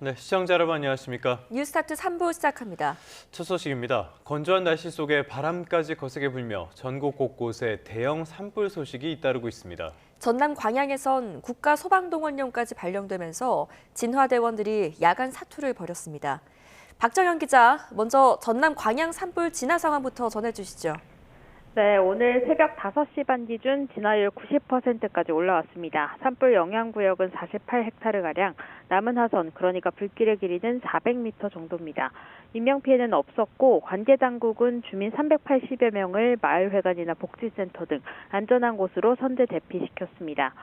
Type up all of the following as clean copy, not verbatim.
네, 시청자 여러분 안녕하십니까? 뉴스타트 3부 시작합니다. 첫 소식입니다. 건조한 날씨 속에 바람까지 거세게 불며 전국 곳곳에 대형 산불 소식이 잇따르고 있습니다. 전남 광양에선 국가소방동원령까지 발령되면서 진화대원들이 야간 사투를 벌였습니다. 박정현 기자, 먼저 전남 광양 산불 진화 상황부터 전해주시죠. 네, 오늘 새벽 5시 반 기준 진화율 90%까지 올라왔습니다. 산불 영향구역은 48헥타르가량, 남은 하선, 그러니까 불길의 길이는 400m 정도입니다. 인명피해는 없었고 관계당국은 주민 380여 명을 마을회관이나 복지센터 등 안전한 곳으로 선제 대피시켰습니다.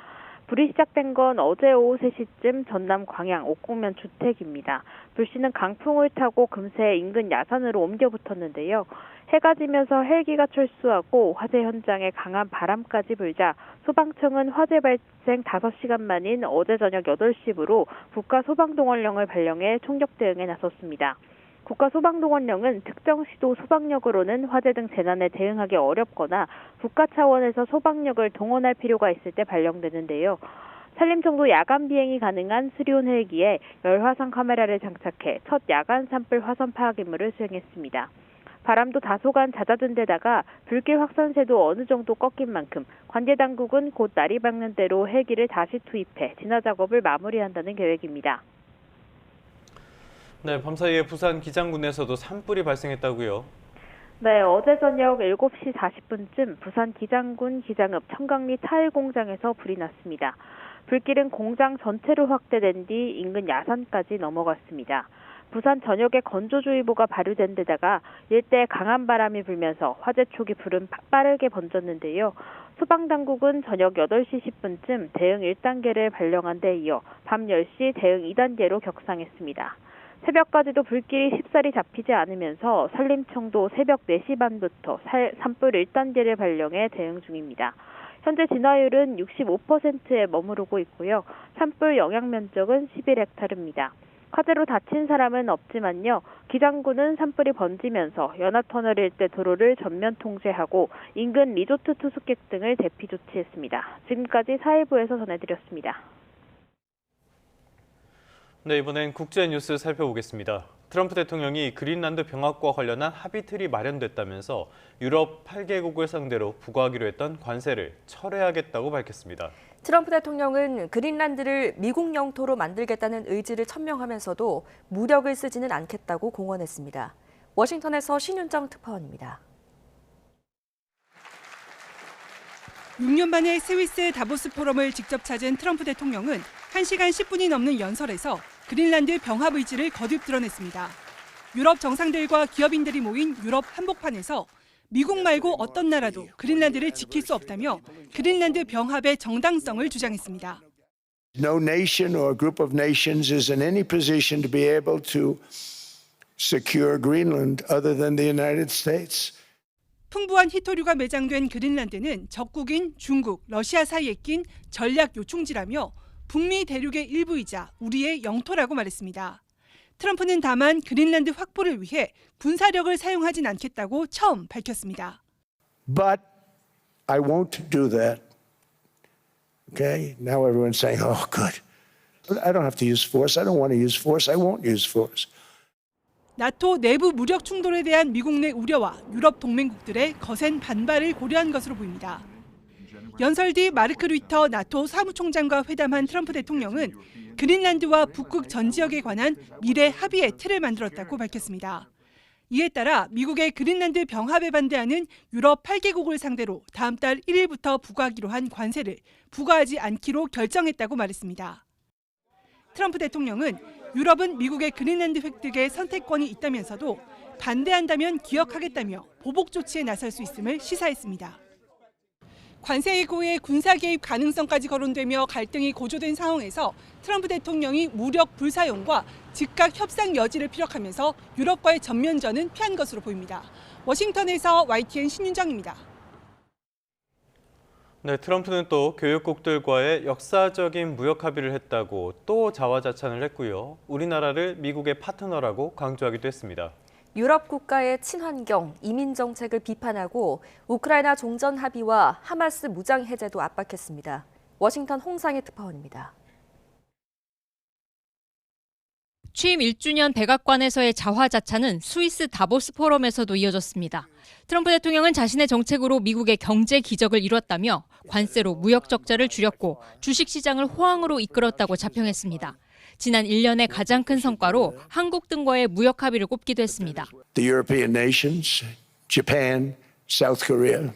불이 시작된 건 어제 오후 3시쯤 전남 광양 옥곡면 주택입니다. 불씨는 강풍을 타고 금세 인근 야산으로 옮겨 붙었는데요. 해가 지면서 헬기가 철수하고 화재 현장에 강한 바람까지 불자 소방청은 화재 발생 5시간 만인 어제 저녁 8시부로 국가소방동원령을 발령해 총력 대응에 나섰습니다. 국가소방동원령은 특정 시도 소방력으로는 화재 등 재난에 대응하기 어렵거나 국가 차원에서 소방력을 동원할 필요가 있을 때 발령되는데요. 산림청도 야간 비행이 가능한 수리온 헬기에 열화상 카메라를 장착해 첫 야간 산불 화선 파악 임무를 수행했습니다. 바람도 다소간 잦아든 데다가 불길 확산세도 어느 정도 꺾인 만큼 관계당국은 곧 날이 밝는 대로 헬기를 다시 투입해 진화 작업을 마무리한다는 계획입니다. 네, 밤사이에 부산 기장군에서도 산불이 발생했다고요? 네, 어제 저녁 7시 40분쯤 부산 기장군 기장읍 청강리 타일 공장에서 불이 났습니다. 불길은 공장 전체로 확대된 뒤 인근 야산까지 넘어갔습니다. 부산 전역에 건조주의보가 발효된 데다가 일대 강한 바람이 불면서 화재 초기 불은 빠르게 번졌는데요. 소방당국은 저녁 8시 10분쯤 대응 1단계를 발령한 데 이어 밤 10시 대응 2단계로 격상했습니다. 새벽까지도 불길이 쉽사리 잡히지 않으면서 산림청도 새벽 4시 반부터 산불 1단계를 발령해 대응 중입니다. 현재 진화율은 65%에 머무르고 있고요. 산불 영향 면적은 11헥타르입니다. 화재로 다친 사람은 없지만요. 기장군은 산불이 번지면서 연화터널 일대 도로를 전면 통제하고 인근 리조트 투숙객 등을 대피 조치했습니다. 지금까지 사회부에서 전해드렸습니다. 네, 이번엔 국제 뉴스 살펴보겠습니다. 트럼프 대통령이 그린란드 병합과 관련한 합의틀이 마련됐다면서 유럽 8개국을 상대로 부과하기로 했던 관세를 철회하겠다고 밝혔습니다. 트럼프 대통령은 그린란드를 미국 영토로 만들겠다는 의지를 천명하면서도 무력을 쓰지는 않겠다고 공언했습니다. 워싱턴에서 신윤정 특파원입니다. 6년 만에 스위스 다보스 포럼을 직접 찾은 트럼프 대통령은 1시간 10분이 넘는 연설에서 그린란드 병합 의지를 거듭 드러냈습니다. 유럽 정상들과 기업인들이 모인 유럽 한복판에서 미국 말고 어떤 나라도 그린란드를 지킬 수 없다며 그린란드 병합의 정당성을 주장했습니다. No nation or group of nations is in any position to be able to secure Greenland other than the United States. 풍부한 희토류가 매장된 그린란드는 적국인 중국, 러시아 사이에 낀 전략 요충지라며 북미 대륙의 일부이자 우리의 영토라고 말했습니다. 트럼프는 다만 그린란드 확보를 위해 군사력을 사용하진 않겠다고 처음 밝혔습니다. But I won't do that. Okay? Now everyone's saying, oh, good. I don't have to use force. I don't want to use force. I won't use force. 나토 내부 무력 충돌에 대한 미국 내 우려와 유럽 동맹국들의 거센 반발을 고려한 것으로 보입니다. 연설 뒤 마르크 류터 나토 사무총장과 회담한 트럼프 대통령은 그린란드와 북극 전 지역에 관한 미래 합의의 틀을 만들었다고 밝혔습니다. 이에 따라 미국의 그린란드 병합에 반대하는 유럽 8개국을 상대로 다음 달 1일부터 부과하기로 한 관세를 부과하지 않기로 결정했다고 말했습니다. 트럼프 대통령은 유럽은 미국의 그린란드 획득에 선택권이 있다면서도 반대한다면 기억하겠다며 보복 조치에 나설 수 있음을 시사했습니다. 관세 예고의 군사 개입 가능성까지 거론되며 갈등이 고조된 상황에서 트럼프 대통령이 무력 불사용과 즉각 협상 여지를 피력하면서 유럽과의 전면전은 피한 것으로 보입니다. 워싱턴에서 YTN 신윤정입니다. 네, 트럼프는 또 교역국들과의 역사적인 무역 합의를 했다고 또 자화자찬을 했고요. 우리나라를 미국의 파트너라고 강조하기도 했습니다. 유럽 국가의 친환경, 이민 정책을 비판하고 우크라이나 종전 합의와 하마스 무장 해제도 압박했습니다. 워싱턴 홍상희 특파원입니다. 취임 1주년 백악관에서의 자화자찬은 스위스 다보스 포럼에서도 이어졌습니다. 트럼프 대통령은 자신의 정책으로 미국의 경제 기적을 이뤘다며 관세로 무역 적자를 줄였고 주식시장을 호황으로 이끌었다고 자평했습니다. 지난 1년의 가장 큰 성과로 한국 등과의 무역 합의를 꼽기도 했습니다. The European nations, Japan, South Korea,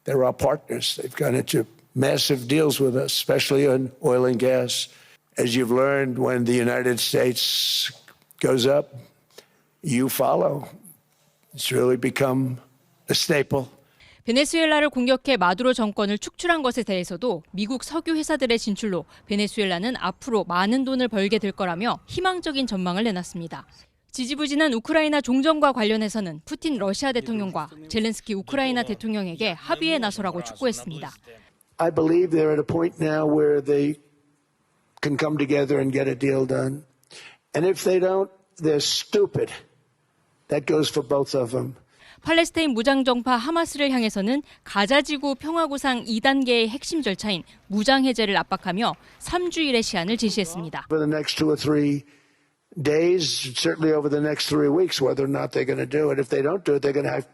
they're our partners. They've gone into massive deals with us, especially on oil and gas. As you've learned, when the United States goes up, you follow. It's really become a staple. 베네수엘라를 공격해 마두로 정권을 축출한 것에 대해서도 미국 석유 회사들의 진출로 베네수엘라는 앞으로 많은 돈을 벌게 될 거라며 희망적인 전망을 내놨습니다. 지지부진한 우크라이나 종전과 관련해서는 푸틴 러시아 대통령과 젤렌스키 우크라이나 대통령에게 합의에 나서라고 촉구했습니다. I believe they're at a point now where they can come together and get a deal done. And if they don't, they're stupid. That goes for both of them. 팔레스타인 무장정파 하마스를 향해서는 가자지구 평화구상 2단계의 핵심 절차인 무장해제를 압박하며 3주일의 시한을 제시했습니다. For the next 2 or 3 days, certainly over the next 3 weeks, whether or not they're going to do it. If they don't do it,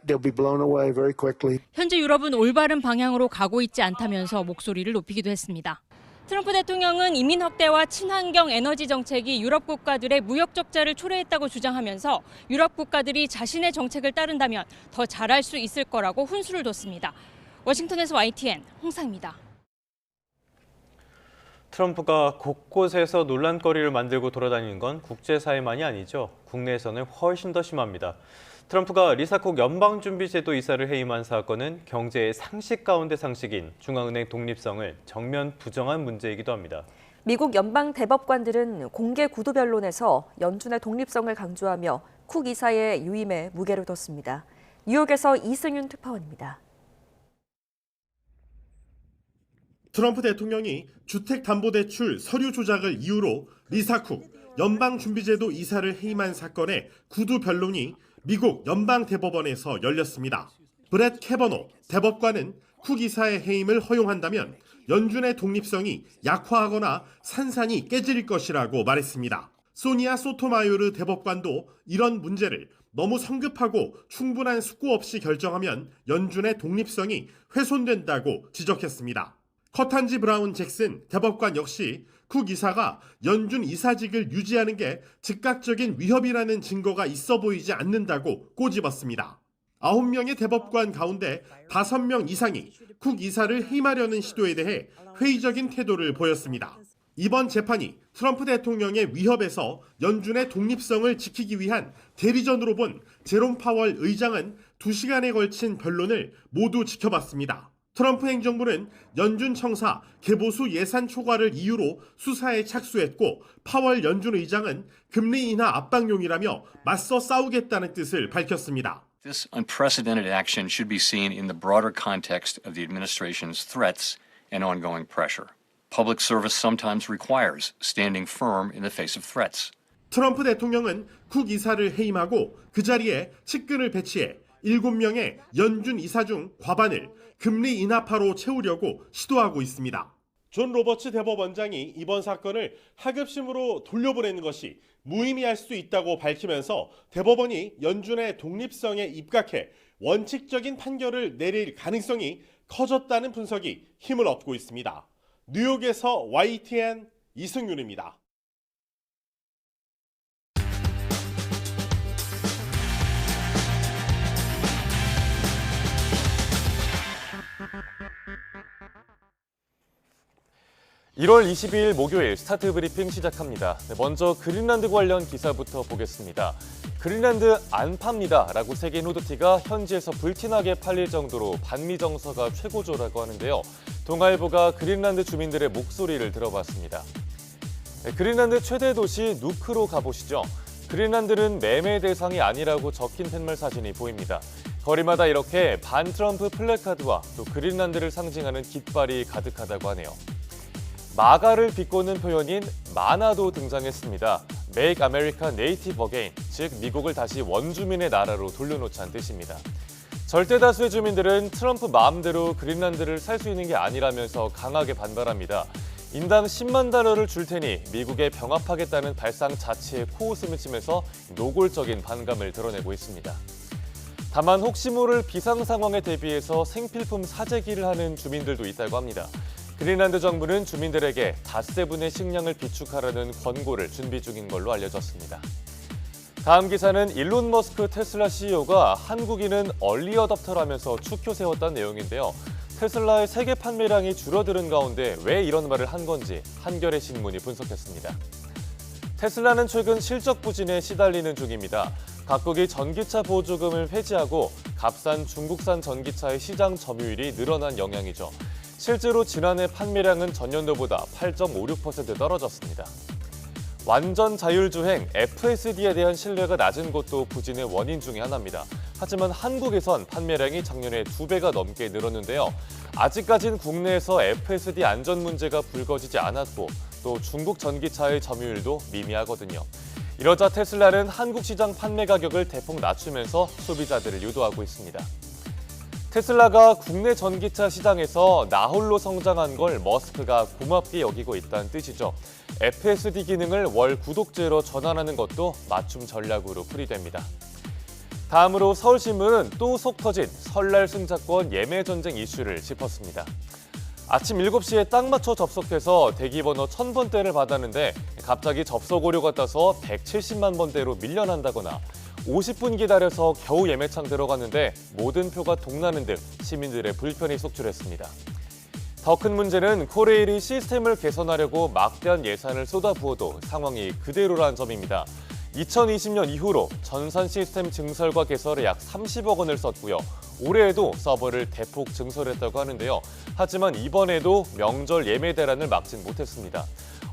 they'll be blown away very quickly. 현재 유럽은 올바른 방향으로 가고 있지 않다면서 목소리를 높이기도 했습니다. 트럼프 대통령은 이민 확대와 친환경 에너지 정책이 유럽 국가들의 무역 적자를 초래했다고 주장하면서 유럽 국가들이 자신의 정책을 따른다면 더 잘할 수 있을 거라고 훈수를 뒀습니다. 워싱턴에서 YTN 홍상입니다. 트럼프가 곳곳에서 논란거리를 만들고 돌아다니는 건 국제사회만이 아니죠. 국내에서는 훨씬 더 심합니다. 트럼프가 리사콕 연방준비제도 이사를 해임한 사건은 경제의 상식 가운데 상식인 중앙은행 독립성을 정면 부정한 문제이기도 합니다. 미국 연방 대법관들은 공개 구두 변론에서 연준의 독립성을 강조하며 쿡 이사의 유임에 무게를 뒀습니다. 뉴욕에서 이승윤 특파원입니다. 트럼프 대통령이 주택담보대출 서류 조작을 이유로 리사쿡 연방준비제도 이사를 해임한 사건의 구두 변론이 미국 연방대법원에서 열렸습니다. 브렛 캐버노 대법관은 쿡 이사의 해임을 허용한다면 연준의 독립성이 약화하거나 산산이 깨질 것이라고 말했습니다. 소니아 소토마요르 대법관도 이런 문제를 너무 성급하고 충분한 숙고 없이 결정하면 연준의 독립성이 훼손된다고 지적했습니다. 커탄지 브라운 잭슨 대법관 역시 쿡 이사가 연준 이사직을 유지하는 게 즉각적인 위협이라는 증거가 있어 보이지 않는다고 꼬집었습니다. 9명의 대법관 가운데 5명 이상이 쿡 이사를 해임하려는 시도에 대해 회의적인 태도를 보였습니다. 이번 재판이 트럼프 대통령의 위협에서 연준의 독립성을 지키기 위한 대리전으로 본 제롬 파월 의장은 2시간에 걸친 변론을 모두 지켜봤습니다. 트럼프 행정부는 연준 청사 개보수 예산 초과를 이유로 수사에 착수했고 파월 연준 의장은 금리 인하 압박용이라며 맞서 싸우겠다는 뜻을 밝혔습니다. This unprecedented action should be seen in the broader context of the administration's threats and ongoing pressure. Public service sometimes requires standing firm in the face of threats. 트럼프 대통령은 쿡 이사를 해임하고 그 자리에 측근을 배치해 7명의 연준 이사 중 과반을 금리 인하파로 채우려고 시도하고 있습니다. 존 로버츠 대법원장이 이번 사건을 하급심으로 돌려보내는 것이 무의미할 수 있다고 밝히면서 대법원이 연준의 독립성에 입각해 원칙적인 판결을 내릴 가능성이 커졌다는 분석이 힘을 얻고 있습니다. 뉴욕에서 YTN 이승윤입니다. (1월 22일) 목요일 스타트 브리핑 시작합니다. 먼저 그린란드 관련 기사부터 보겠습니다. 그린란드 안 팝니다 라고 새긴 후드티가 현지에서 불티나게 팔릴 정도로 반미 정서가 최고조라고 하는데요. 동아일보가 그린란드 주민들의 목소리를 들어봤습니다. 그린란드 최대 도시 누크로 가보시죠. 그린란드는 매매 대상이 아니라고 적힌 팻말 사진이 보입니다. 거리마다 이렇게 반 트럼프 플래카드와 또 그린란드를 상징하는 깃발이 가득하다고 하네요. 마가를 비꼬는 표현인 마나도 등장했습니다. Make America Native Again, 즉 미국을 다시 원주민의 나라로 돌려놓자는 뜻입니다. 절대 다수의 주민들은 트럼프 마음대로 그린란드를 살 수 있는 게 아니라면서 강하게 반발합니다. 인당 10만 달러를 줄 테니 미국에 병합하겠다는 발상 자체에 코웃음을 치면서 노골적인 반감을 드러내고 있습니다. 다만 혹시 모를 비상 상황에 대비해서 생필품 사재기를 하는 주민들도 있다고 합니다. 그린란드 정부는 주민들에게 닷새분의 식량을 비축하라는 권고를 준비 중인 걸로 알려졌습니다. 다음 기사는 일론 머스크 테슬라 CEO가 한국인은 얼리 어댑터라면서 추켜 세웠다는 내용인데요. 테슬라의 세계 판매량이 줄어드는 가운데 왜 이런 말을 한 건지 한겨레 신문이 분석했습니다. 테슬라는 최근 실적 부진에 시달리는 중입니다. 각국이 전기차 보조금을 폐지하고 값싼 중국산 전기차의 시장 점유율이 늘어난 영향이죠. 실제로 지난해 판매량은 전년도보다 8.56% 떨어졌습니다. 완전 자율주행 FSD에 대한 신뢰가 낮은 것도 부진의 원인 중에 하나입니다. 하지만 한국에선 판매량이 작년에 2배가 넘게 늘었는데요. 아직까진 국내에서 FSD 안전 문제가 불거지지 않았고 또 중국 전기차의 점유율도 미미하거든요. 이러자 테슬라는 한국 시장 판매 가격을 대폭 낮추면서 소비자들을 유도하고 있습니다. 테슬라가 국내 전기차 시장에서 나홀로 성장한 걸 머스크가 고맙게 여기고 있다는 뜻이죠. FSD 기능을 월 구독제로 전환하는 것도 맞춤 전략으로 풀이됩니다. 다음으로 서울신문은 또 속 터진 설날 승차권 예매 전쟁 이슈를 짚었습니다. 아침 7시에 딱 맞춰 접속해서 대기번호 1000번대를 받았는데 갑자기 접속 오류가 떠서 170만 번대로 밀려난다거나 50분 기다려서 겨우 예매창 들어갔는데 모든 표가 동나는 등 시민들의 불편이 속출했습니다. 더 큰 문제는 코레일이 시스템을 개선하려고 막대한 예산을 쏟아부어도 상황이 그대로라는 점입니다. 2020년 이후로 전산 시스템 증설과 개설에 약 30억 원을 썼고요. 올해에도 서버를 대폭 증설했다고 하는데요. 하지만 이번에도 명절 예매 대란을 막진 못했습니다.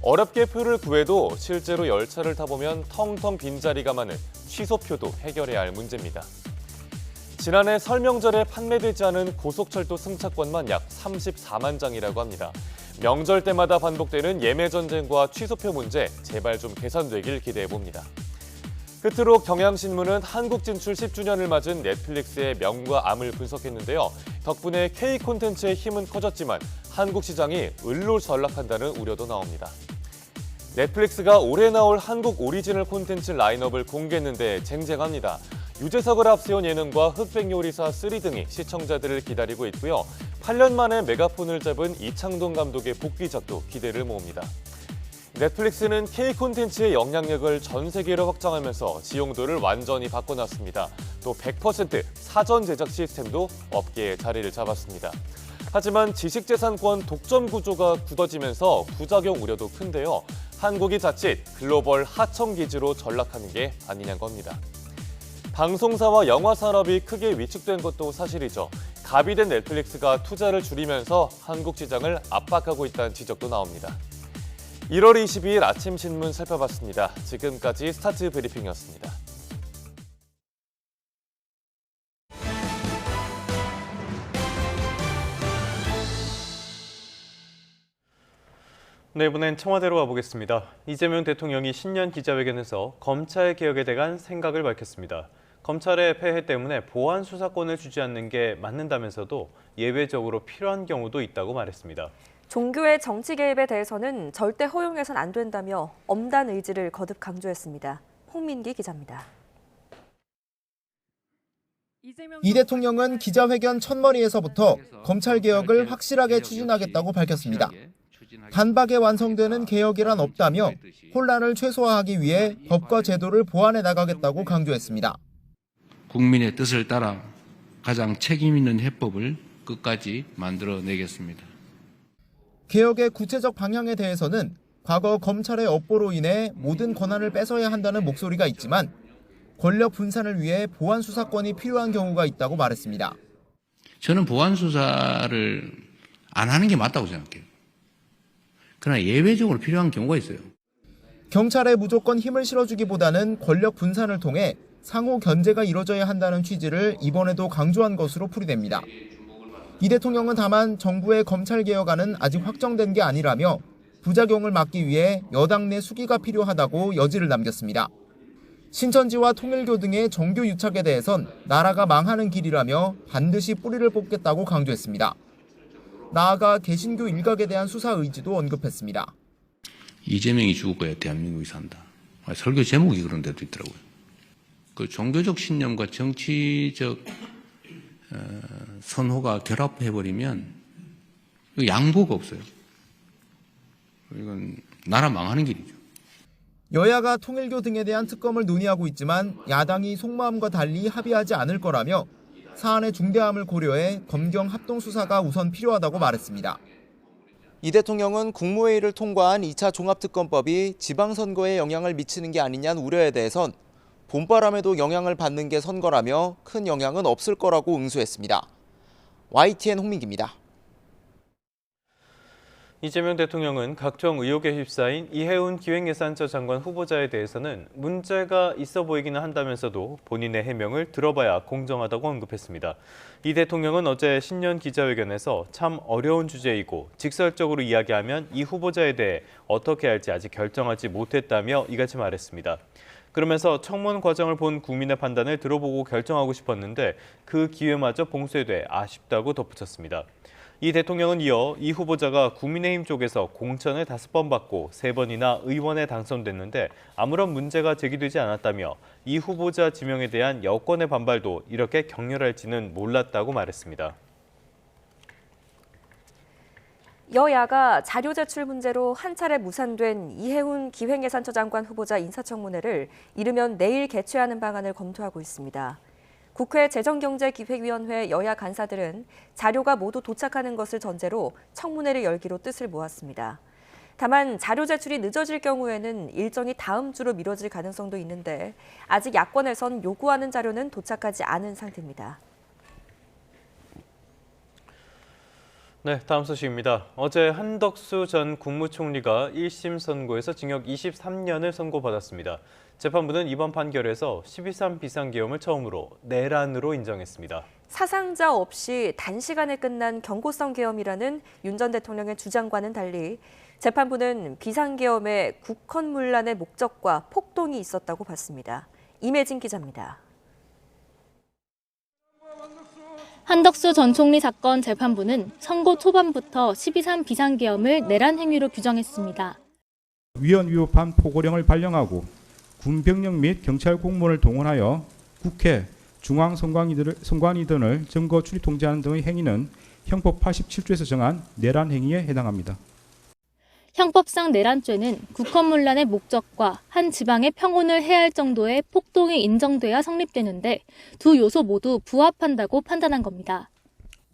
어렵게 표를 구해도 실제로 열차를 타보면 텅텅 빈자리가 많은 취소표도 해결해야 할 문제입니다. 지난해 설 명절에 판매되지 않은 고속철도 승차권만 약 34만 장이라고 합니다. 명절 때마다 반복되는 예매 전쟁과 취소표 문제 제발 좀 개선되길 기대해봅니다. 끝으로 경향신문은 한국 진출 10주년을 맞은 넷플릭스의 명과 암을 분석했는데요. 덕분에 K 콘텐츠의 힘은 커졌지만 한국 시장이 을로 전락한다는 우려도 나옵니다. 넷플릭스가 올해 나올 한국 오리지널 콘텐츠 라인업을 공개했는데 쟁쟁합니다. 유재석을 앞세운 예능과 흑백요리사 3 등이 시청자들을 기다리고 있고요. 8년 만에 메가폰을 잡은 이창동 감독의 복귀작도 기대를 모읍니다. 넷플릭스는 K 콘텐츠의 영향력을 전 세계로 확장하면서 지용도를 완전히 바꿔놨습니다. 또 100% 사전 제작 시스템도 업계에 자리를 잡았습니다. 하지만 지식재산권 독점 구조가 굳어지면서 부작용 우려도 큰데요. 한국이 자칫 글로벌 하청 기지로 전락하는 게 아니냐는 겁니다. 방송사와 영화 산업이 크게 위축된 것도 사실이죠. 갑이 된 넷플릭스가 투자를 줄이면서 한국 시장을 압박하고 있다는 지적도 나옵니다. 1월 22일 아침 신문 살펴봤습니다. 지금까지 스타트 브리핑이었습니다. 네, 이번엔 청와대로 가보겠습니다. 이재명 대통령이 신년 기자회견에서 검찰 개혁에 대한 생각을 밝혔습니다. 검찰의 폐해 때문에 보안 수사권을 주지 않는 게 맞는다면서도 예외적으로 필요한 경우도 있다고 말했습니다. 종교의 정치 개입에 대해서는 절대 허용해선 안 된다며 엄단 의지를 거듭 강조했습니다. 홍민기 기자입니다. 이 대통령은 기자회견 첫머리에서부터 검찰 개혁을 확실하게 추진하겠다고 밝혔습니다. 단박에 완성되는 개혁이란 없다며 혼란을 최소화하기 위해 법과 제도를 보완해 나가겠다고 강조했습니다. 국민의 뜻을 따라 가장 책임 있는 해법을 끝까지 만들어내겠습니다. 개혁의 구체적 방향에 대해서는 과거 검찰의 업보로 인해 모든 권한을 뺏어야 한다는 목소리가 있지만 권력 분산을 위해 보안 수사권이 필요한 경우가 있다고 말했습니다. 저는 보안 수사를 안 하는 게 맞다고 생각해요. 그러나 예외적으로 필요한 경우가 있어요. 경찰에 무조건 힘을 실어주기보다는 권력 분산을 통해 상호 견제가 이뤄져야 한다는 취지를 이번에도 강조한 것으로 풀이됩니다. 이 대통령은 다만 정부의 검찰 개혁안은 아직 확정된 게 아니라며 부작용을 막기 위해 여당 내 수기가 필요하다고 여지를 남겼습니다. 신천지와 통일교 등의 정교 유착에 대해선 나라가 망하는 길이라며 반드시 뿌리를 뽑겠다고 강조했습니다. 나아가 개신교 일각에 대한 수사 의지도 언급했습니다. 이재명이 죽어야 대한민국이 산다. 설교 제목이 그런 데도 있더라고요. 그 종교적 신념과 정치적 선호가 결합해버리면 양보가 없어요. 이건 나라 망하는 길이죠. 여야가 통일교 등에 대한 특검을 논의하고 있지만 야당이 속마음과 달리 합의하지 않을 거라며 사안의 중대함을 고려해 검경 합동수사가 우선 필요하다고 말했습니다. 이 대통령은 국무회의를 통과한 2차 종합특검법이 지방선거에 영향을 미치는 게 아니냐는 우려에 대해선 봄바람에도 영향을 받는 게 선거라며 큰 영향은 없을 거라고 응수했습니다. YTN 홍민기입니다. 이재명 대통령은 각종 의혹에 휩싸인 이해운 기획예산처 장관 후보자에 대해서는 문제가 있어 보이기는 한다면서도 본인의 해명을 들어봐야 공정하다고 언급했습니다. 이 대통령은 어제 신년 기자회견에서 참 어려운 주제이고 직설적으로 이야기하면 이 후보자에 대해 어떻게 할지 아직 결정하지 못했다며 이같이 말했습니다. 그러면서 청문 과정을 본 국민의 판단을 들어보고 결정하고 싶었는데 그 기회마저 봉쇄돼 아쉽다고 덧붙였습니다. 이 대통령은 이어 이 후보자가 국민의힘 쪽에서 공천을 5번 받고 3번이나 의원에 당선됐는데 아무런 문제가 제기되지 않았다며 이 후보자 지명에 대한 여권의 반발도 이렇게 격렬할지는 몰랐다고 말했습니다. 여야가 자료 제출 문제로 한 차례 무산된 이해운 기획예산처 장관 후보자 인사청문회를 이르면 내일 개최하는 방안을 검토하고 있습니다. 국회 재정경제기획위원회 여야 간사들은 자료가 모두 도착하는 것을 전제로 청문회를 열기로 뜻을 모았습니다. 다만 자료 제출이 늦어질 경우에는 일정이 다음 주로 미뤄질 가능성도 있는데 아직 야권에선 요구하는 자료는 도착하지 않은 상태입니다. 네, 다음 소식입니다. 어제 한덕수 전 국무총리가 1심 선고에서 징역 23년을 선고받았습니다. 재판부는 이번 판결에서 12.3 비상계엄을 처음으로 내란으로 인정했습니다. 사상자 없이 단시간에 끝난 경고성 계엄이라는 윤 전 대통령의 주장과는 달리 재판부는 비상계엄의 국헌문란의 목적과 폭동이 있었다고 봤습니다. 임혜진 기자입니다. 한덕수 전 총리 사건 재판부는 선고 초반부터 12.3 비상계엄을 내란 행위로 규정했습니다. 위헌 위법한 포고령을 발령하고 군병력 및 경찰 공무원을 동원하여 국회, 중앙선관위 등을 증거 출입 통제하는 등의 행위는 형법 87조에서 정한 내란 행위에 해당합니다. 형법상 내란죄는 국헌문란의 목적과 한 지방의 평온을 해할 정도의 폭동이 인정돼야 성립되는데 두 요소 모두 부합한다고 판단한 겁니다.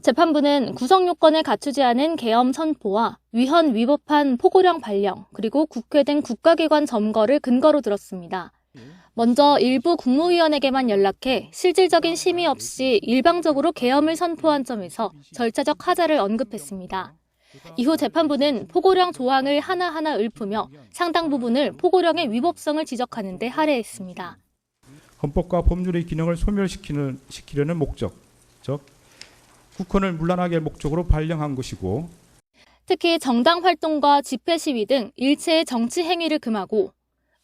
재판부는 구성 요건을 갖추지 않은 계엄 선포와 위헌 위법한 포고령 발령, 그리고 국회 등 국가기관 점거를 근거로 들었습니다. 먼저 일부 국무위원에게만 연락해 실질적인 심의 없이 일방적으로 계엄을 선포한 점에서 절차적 하자를 언급했습니다. 이후 재판부는 포고령 조항을 하나하나 읊으며 상당 부분을 포고령의 위법성을 지적하는 데 할애했습니다. 헌법과 법률의 기능을 소멸시키려는 목적, 즉 국헌을 문란하게 할 목적으로 발령한 것이고, 특히 정당 활동과 집회 시위 등 일체의 정치 행위를 금하고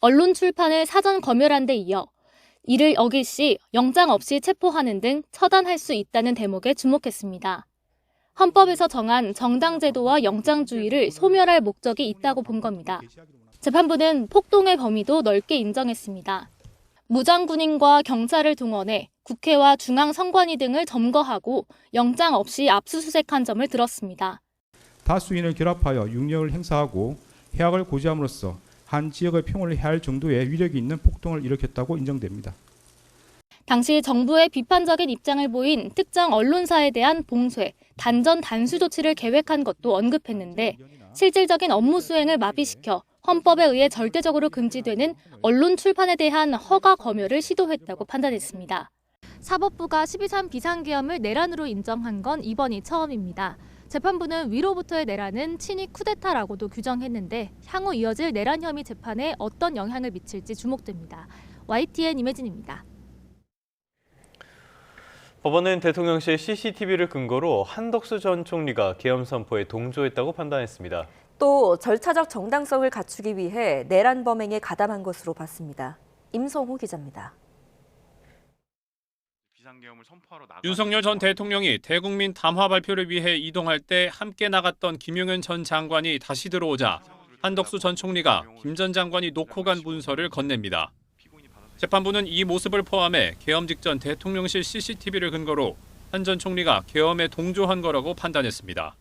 언론 출판을 사전 검열한 데 이어 이를 어길 시 영장 없이 체포하는 등 처단할 수 있다는 대목에 주목했습니다. 헌법에서 정한 정당 제도와 영장주의를 소멸할 목적이 있다고 본 겁니다. 재판부는 폭동의 범위도 넓게 인정했습니다. 무장군인과 경찰을 동원해 국회와 중앙선관위 등을 점거하고 영장 없이 압수수색한 점을 들었습니다. 다수인을 결합하여 육력을 행사하고 해악을 고지함으로써 한 지역의 평온을 해할 정도의 위력이 있는 폭동을 일으켰다고 인정됩니다. 당시 정부의 비판적인 입장을 보인 특정 언론사에 대한 봉쇄, 단전 단수 조치를 계획한 것도 언급했는데 실질적인 업무 수행을 마비시켜 헌법에 의해 절대적으로 금지되는 언론 출판에 대한 허가 검열을 시도했다고 판단했습니다. 사법부가 12.3 비상계엄을 내란으로 인정한 건 이번이 처음입니다. 재판부는 위로부터의 내란은 친위 쿠데타라고도 규정했는데 향후 이어질 내란 혐의 재판에 어떤 영향을 미칠지 주목됩니다. YTN 임혜진입니다. 법원은 대통령실 CCTV를 근거로 한덕수 전 총리가 계엄 선포에 동조했다고 판단했습니다. 또 절차적 정당성을 갖추기 위해 내란 범행에 가담한 것으로 봤습니다. 임성호 기자입니다. 윤석열 전 대통령이 대국민 담화 발표를 위해 이동할 때 함께 나갔던 김용현 전 장관이 다시 들어오자 한덕수 전 총리가 김 전 장관이 놓고 간 문서를 건넵니다. 재판부는 이 모습을 포함해 계엄 직전 대통령실 CCTV를 근거로 한 전 총리가 계엄에 동조한 거라고 판단했습니다.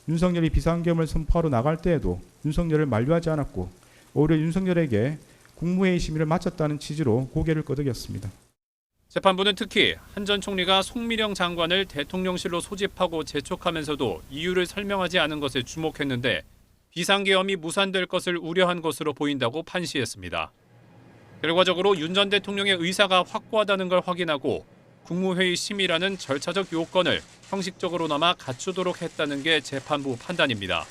윤석열이 비상계엄을 선포하러 나갈 때에도 윤석열을 만류하지 않았고 오히려 윤석열에게 국무회의 심의를 마쳤다는 취지로 고개를 끄덕였습니다. 재판부는 특히 한 전 총리가 송미령 장관을 대통령실로 소집하고 재촉하면서도 이유를 설명하지 않은 것에 주목했는데 비상계엄이 무산될 것을 우려한 것으로 보인다고 판시했습니다. 결과적으로 윤 전 대통령의 의사가 확고하다는 걸 확인하고 국무회의 심의라는 절차적 요건을 형식적으로나마 갖추도록 했다는 게 재판부 판단입니다.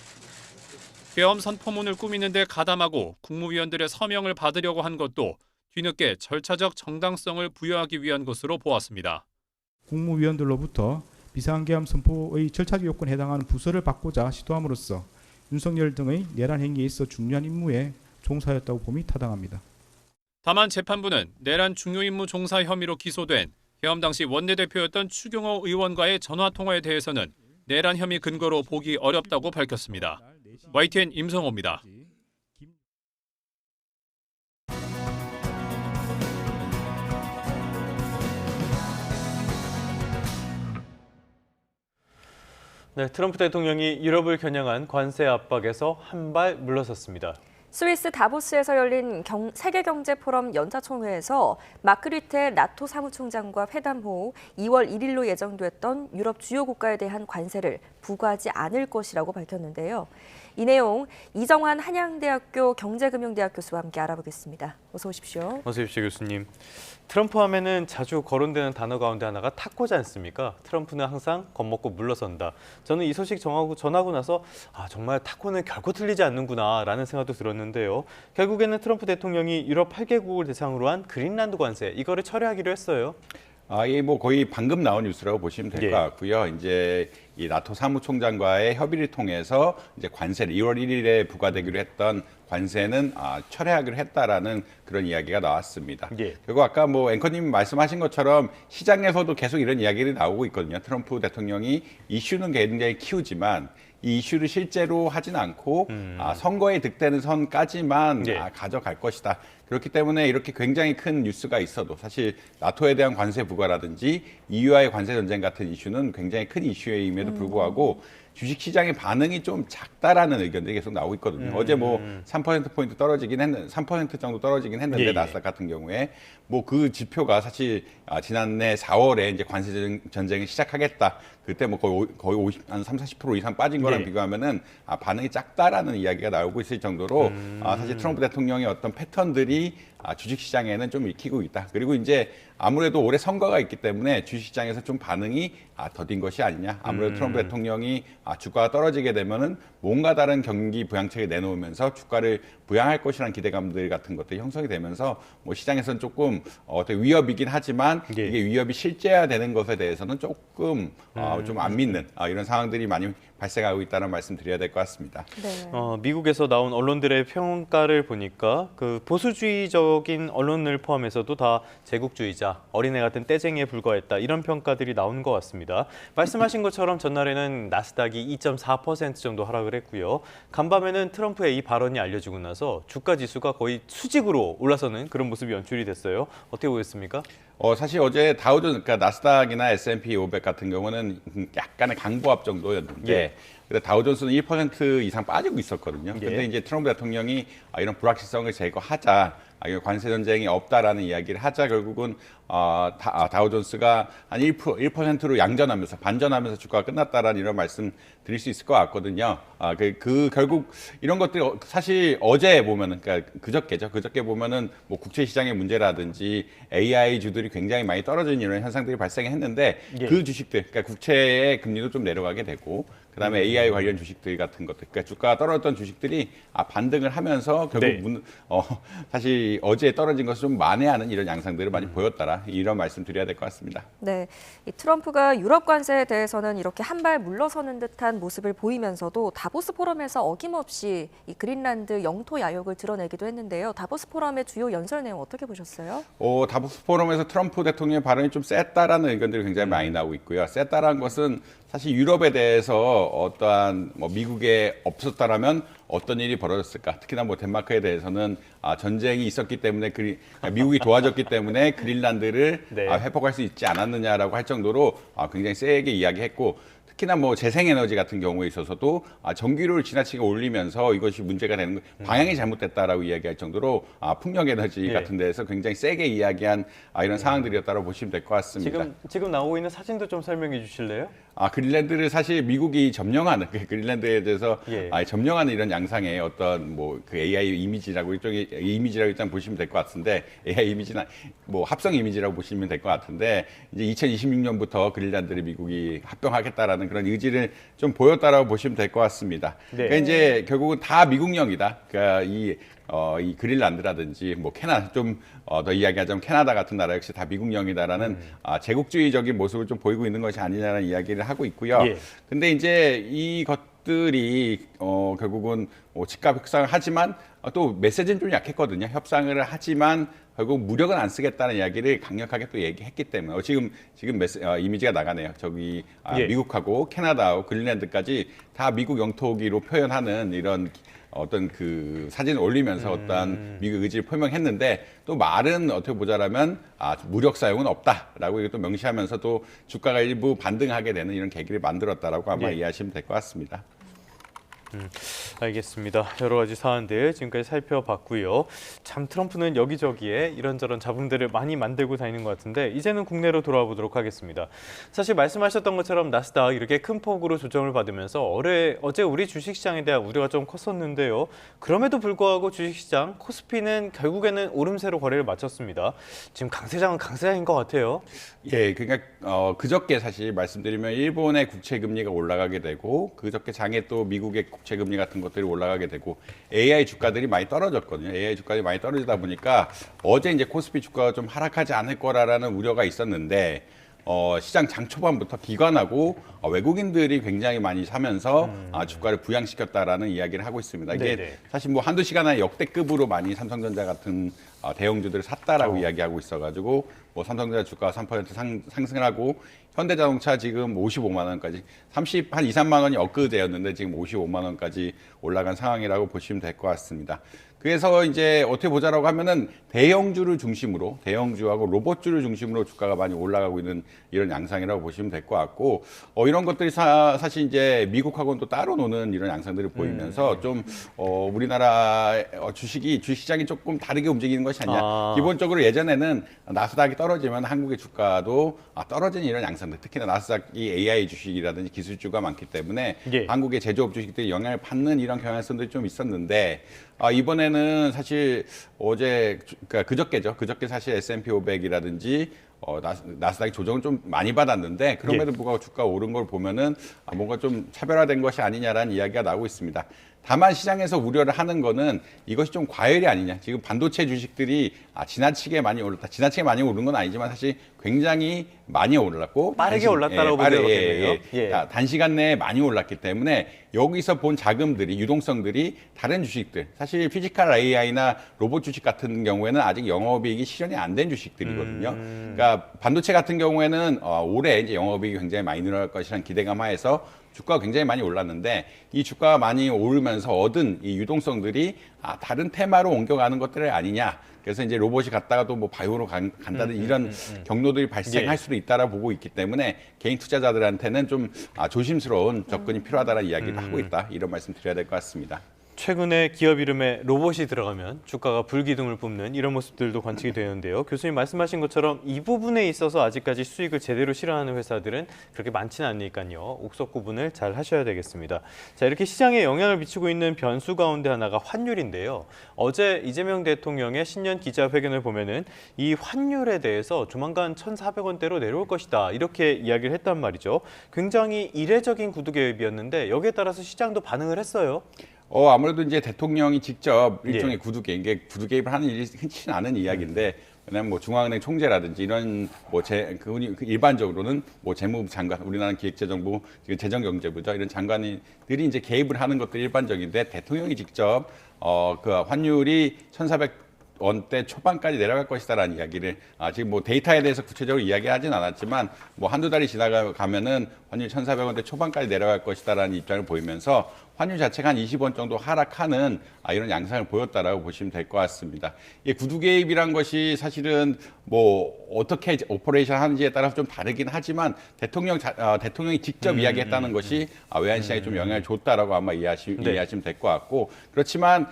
계엄 선포문을 꾸미는 데 가담하고 국무위원들의 서명을 받으려고 한 것도 뒤늦게 절차적 정당성을 부여하기 위한 것으로 보았습니다. 국무위원들로부터 비상계엄 선포의 절차적 요건에 해당하는 부서를 받고자 시도함으로써 윤석열 등의 내란 행위에 있어 중요한 임무에 종사했다고 봄이 타당합니다. 다만 재판부는 내란 중요임무 종사 혐의로 기소된 계엄 당시 원내대표였던 추경호 의원과의 전화통화에 대해서는 내란 혐의 근거로 보기 어렵다고 밝혔습니다. YTN 임성호입니다. 네, 트럼프 대통령이 유럽을 겨냥한 관세 압박에서 한 발 물러섰습니다. 스위스 다보스에서 열린 세계경제포럼 연차총회에서 마크 류테 나토 사무총장과 회담 후 2월 1일로 예정됐던 유럽 주요 국가에 대한 관세를 부과하지 않을 것이라고 밝혔는데요. 이 내용 이정환 한양대학교 경제금융대학 교수와 함께 알아보겠습니다. 어서 오십시오. 어서 오십시오, 교수님. 트럼프 하면은 자주 거론되는 단어 가운데 하나가 타코지 않습니까? 트럼프는 항상 겁먹고 물러선다. 저는 이 소식 전하고 나서 정말 타코는 결코 틀리지 않는구나라는 생각도 들었는데요. 결국에는 트럼프 대통령이 유럽 8개국을 대상으로 한 그린란드 관세, 이거를 철회하기로 했어요. 이게 뭐 거의 방금 나온 뉴스라고 보시면 될 것 같고요. 이제 이 나토 사무총장과의 협의를 통해서 이제 관세를 2월 1일에 부과되기로 했던 관세는 철회하기로 했다라는 그런 이야기가 나왔습니다. 그리고 아까 뭐 앵커님 말씀하신 것처럼 시장에서도 계속 이런 이야기들이 나오고 있거든요. 트럼프 대통령이 이슈는 굉장히 키우지만 이 이슈를 실제로 하진 않고 선거에 득되는 선까지만 가져갈 것이다. 그렇기 때문에 이렇게 굉장히 큰 뉴스가 있어도 사실 나토에 대한 관세 부과라든지 EU와의 관세 전쟁 같은 이슈는 굉장히 큰 이슈임에도 불구하고 주식시장의 반응이 좀 작다라는 의견들이 계속 나오고 있거든요. 어제 뭐 3%포인트 떨어지긴 했는데, 3% 정도 떨어지긴 했는데, 나스닥 같은 경우에 뭐 그 지표가 사실 지난해 4월에 이제 관세 전쟁을 시작하겠다. 그때 뭐 거의 한 30-40% 이상 빠진 거랑 비교하면은 반응이 작다라는 이야기가 나오고 있을 정도로 사실 트럼프 대통령의 어떤 패턴들이 주식시장에는 좀 익히고 있다. 그리고 이제 아무래도 올해 선거가 있기 때문에 주식시장에서 좀 반응이 더딘 것이 아니냐. 아무래도 트럼프 대통령이 주가가 떨어지게 되면은 뭔가 다른 경기 부양책을 내놓으면서 주가를 부양할 것이라는 기대감들 같은 것들이 형성이 되면서 뭐 시장에서는 조금 어떻게 위협이긴 하지만 이게 위협이 실제화되는 것에 대해서는 조금 좀 안 믿는 이런 상황들이 많이 발생하고 있다는 말씀 드려야 될 것 같습니다. 미국에서 나온 언론들의 평가를 보니까 그 보수주의적인 언론을 포함해서도 다 제국주의자, 어린애 같은 떼쟁이에 불과했다 이런 평가들이 나온 것 같습니다. 말씀하신 것처럼 전날에는 나스닥이 2.4% 정도 하락을 했고요. 간밤에는 트럼프의 이 발언이 알려지고 나서 주가 지수가 거의 수직으로 올라서는 그런 모습이 연출이 됐어요. 어떻게 보셨습니까? 사실 어제 다우존스, 그러니까 나스닥이나 S&P 500 같은 경우는 약간의 강보합 정도였는데 다우존스는 1% 이상 빠지고 있었거든요. 근데 이제 트럼프 대통령이 이런 불확실성을 제거하자, 관세 전쟁이 없다라는 이야기를 하자 결국은 다우존스가 한 1%로 양전하면서 반전하면서 주가가 끝났다라는 이런 말씀 드릴 수 있을 것 같거든요. 결국 이런 것들이 사실 어제 보면은, 그러니까 그저께 보면은 뭐 국채 시장의 문제라든지 AI 주들이 굉장히 많이 떨어지는 이런 현상들이 발생했는데 그 주식들, 그러니까 국채의 금리도 좀 내려가게 되고 그다음에 AI 관련 주식들 같은 것들, 그러니까 주가가 떨어졌던 주식들이 반등을 하면서 결국 사실 어제 떨어진 것을 좀 만회하는 이런 양상들을 많이 보였다라 이런 말씀 드려야 될 것 같습니다. 네, 이 트럼프가 유럽 관세에 대해서는 이렇게 한 발 물러서는 듯한 모습을 보이면서도 다보스 포럼에서 어김없이 이 그린란드 영토 야욕을 드러내기도 했는데요. 다보스 포럼의 주요 연설 내용 어떻게 보셨어요? 다보스 포럼에서 트럼프 대통령의 발언이 좀 셌다라는 의견들이 굉장히 많이 나오고 있고요. 셌다라는 것은 사실 유럽에 대해서 어떠한 미국에 없었다라면 어떤 일이 벌어졌을까? 특히나 덴마크에 대해서는 전쟁이 있었기 때문에 미국이 도와줬기 때문에 그린란드를 회복할 수 있지 않았느냐라고 할 정도로 굉장히 세게 이야기했고, 특히나 재생에너지 같은 경우에 있어서도 전기료를 지나치게 올리면서 이것이 문제가 되는 거, 방향이 잘못됐다라고 이야기할 정도로 풍력에너지 같은 데에서 굉장히 세게 이야기한 이런 상황들이었다고 보시면 될 것 같습니다. 지금 나오고 있는 사진도 좀 설명해 주실래요? 그린란드를 사실 미국이 점령하는, 그린란드에 대해서 점령하는 이런 양상의 어떤 그 AI 이미지라고 일단 보시면 될 것 같은데, AI 이미지나 합성 이미지라고 보시면 될 것 같은데, 이제 2026년부터 그린란드를 미국이 합병하겠다라는 그런 의지를 좀 보였다라고 보시면 될 것 같습니다. 그러니까 이제 결국은 다 미국령이다. 그러니까 이 그린란드라든지 캐나다, 더 이야기하자면 캐나다 같은 나라 역시 다 미국령이다라는 제국주의적인 모습을 좀 보이고 있는 것이 아니냐는 이야기를 하고 있고요. 근데 이제 이것들이 결국은 집값 협상을 하지만 또 메시지는 좀 약했거든요. 협상을 하지만 결국 무력은 안 쓰겠다는 이야기를 강력하게 또 얘기했기 때문에 지금 이미지가 나가네요. 저기 미국하고 캐나다하고 그린란드까지 다 미국 영토기로 표현하는 이런 어떤 그 사진을 올리면서 어떤 미국 의지를 표명했는데, 또 말은 어떻게 보자라면 무력 사용은 없다라고 이것도 명시하면서 또 주가가 일부 반등하게 되는 이런 계기를 만들었다라고 아마 이해하시면 될 것 같습니다. 알겠습니다. 여러 가지 사안들 지금까지 살펴봤고요. 참 트럼프는 여기저기에 이런저런 잡음들을 많이 만들고 다니는 것 같은데, 이제는 국내로 돌아와 보도록 하겠습니다. 사실 말씀하셨던 것처럼 나스닥 이렇게 큰 폭으로 조정을 받으면서 어제 우리 주식시장에 대한 우려가 좀 컸었는데요. 그럼에도 불구하고 주식시장 코스피는 결국에는 오름세로 거래를 마쳤습니다. 지금 강세장은 강세장인 것 같아요. 그러니까 그저께 사실 말씀드리면 일본의 국채 금리가 올라가게 되고, 그저께 장에 또 미국의 국채 금리 같은 것들이 올라가게 되고, AI 주가들이 많이 떨어졌거든요. AI 주가들이 많이 떨어지다 보니까 어제 이제 코스피 주가가 좀 하락하지 않을 거라는 우려가 있었는데, 시장 장 초반부터 기관하고 외국인들이 굉장히 많이 사면서 주가를 부양시켰다라는 이야기를 하고 있습니다. 이게 사실 한두 시간 안에 역대급으로 많이 삼성전자 같은 대형주들을 샀다라고 이야기하고 있어가지고 삼성전자 주가가 3% 상승을 하고, 현대자동차 지금 55만 원까지 한 2, 3만 원이 엊그제였는데 지금 55만 원까지 올라간 상황이라고 보시면 될 것 같습니다. 그래서 이제 어떻게 보자라고 하면은 대형주를 중심으로, 대형주하고 로봇주를 중심으로 주가가 많이 올라가고 있는 이런 양상이라고 보시면 될 것 같고, 이런 것들이 사실 이제 미국하고는 또 따로 노는 이런 양상들을 보이면서 좀 우리나라 주식시장이 조금 다르게 움직이는 것이 아니냐. 기본적으로 예전에는 나스닥이 떨어지면 한국의 주가도 떨어지는 이런 양상들, 특히나 나스닥이 AI 주식이라든지 기술주가 많기 때문에 한국의 제조업 주식들이 영향을 받는 이런 경향성들이 좀 있었는데, 이번에는 사실 그저께죠. 그저께 사실 S&P 500이라든지 나스닥이 조정을 좀 많이 받았는데, 그럼에도 불구하고 주가가 오른 걸 보면은 뭔가 좀 차별화된 것이 아니냐라는 이야기가 나오고 있습니다. 다만 시장에서 우려를 하는 거는 이것이 좀 과열이 아니냐. 지금 반도체 주식들이 지나치게 많이 올랐다. 지나치게 많이 오른 건 아니지만 사실 굉장히 많이 올랐고 빠르게 올랐다라고 보면 되겠네요. 단시간 내에 많이 올랐기 때문에 여기서 본 자금들이, 유동성들이 다른 주식들, 사실 피지컬 AI나 로봇 주식 같은 경우에는 아직 영업이익이 실현이 안 된 주식들이거든요. 그러니까 반도체 같은 경우에는 올해 이제 영업이익이 굉장히 많이 늘어날 것이라는 기대감 하에서 주가가 굉장히 많이 올랐는데, 이 주가가 많이 오르면서 얻은 이 유동성들이 다른 테마로 옮겨가는 것들 아니냐. 그래서 이제 로봇이 갔다가 또 바이오로 간다는 이런 경로들이 발생할 수도 있다라 보고 있기 때문에 개인 투자자들한테는 좀 조심스러운 접근이 필요하다는 이야기를 하고 있다. 이런 말씀 드려야 될 것 같습니다. 최근에 기업 이름에 로봇이 들어가면 주가가 불기둥을 뿜는 이런 모습들도 관측이 되는데요. 교수님 말씀하신 것처럼 이 부분에 있어서 아직까지 수익을 제대로 실현하는 회사들은 그렇게 많지는 않으니까요. 옥석 구분을 잘 하셔야 되겠습니다. 자, 이렇게 시장에 영향을 미치고 있는 변수 가운데 하나가 환율인데요. 어제 이재명 대통령의 신년 기자회견을 보면은 이 환율에 대해서 조만간 1,400원대로 내려올 것이다. 이렇게 이야기를 했단 말이죠. 굉장히 이례적인 구두 개입이었는데 여기에 따라서 시장도 반응을 했어요. 아무래도 이제 대통령이 직접 일종의 구두 개입, 이게 구두 개입을 하는 일이 흔치 않은 이야기인데, 왜냐하면 뭐 중앙은행 총재라든지 이런 뭐 일반적으로는 뭐 재무부 장관, 우리나라 기획재정부, 지금 재정경제부죠, 이런 장관들이 이제 개입을 하는 것도 일반적인데 대통령이 직접 그 환율이 1,400원대 초반까지 내려갈 것이다라는 이야기를 지금 뭐 데이터에 대해서 구체적으로 이야기하진 않았지만 뭐 한두 달이 지나가면은 환율 1,400원대 초반까지 내려갈 것이다라는 입장을 보이면서 환율 자체가 한 20원 정도 하락하는 이런 양상을 보였다라고 보시면 될 것 같습니다. 이 구두 개입이란 것이 사실은 뭐 어떻게 오퍼레이션 하는지에 따라서 좀 다르긴 하지만 대통령이 직접 이야기했다는 것이 외환시장에 좀 영향을 줬다라고 아마 이해하시면 될 것 같고, 그렇지만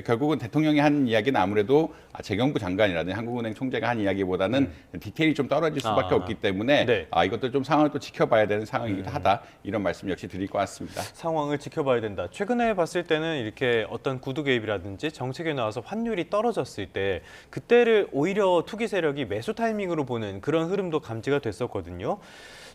결국은 대통령이 한 이야기는 아무래도 재경부 장관이라든지 한국은행 총재가 한 이야기보다는 디테일이 좀 떨어질 수밖에 없기 때문에 이것도 좀 상황을 또 지켜봐야 되는 상황이기도 하다, 이런 말씀 역시 드릴 것 같습니다. 상황을 지켜봐야 된다. 최근에 봤을 때는 이렇게 어떤 구두 개입이라든지 정책에 나와서 환율이 떨어졌을 때 그때를 오히려 투기 세력이 매수 타이밍으로 보는 그런 흐름도 감지가 됐었거든요.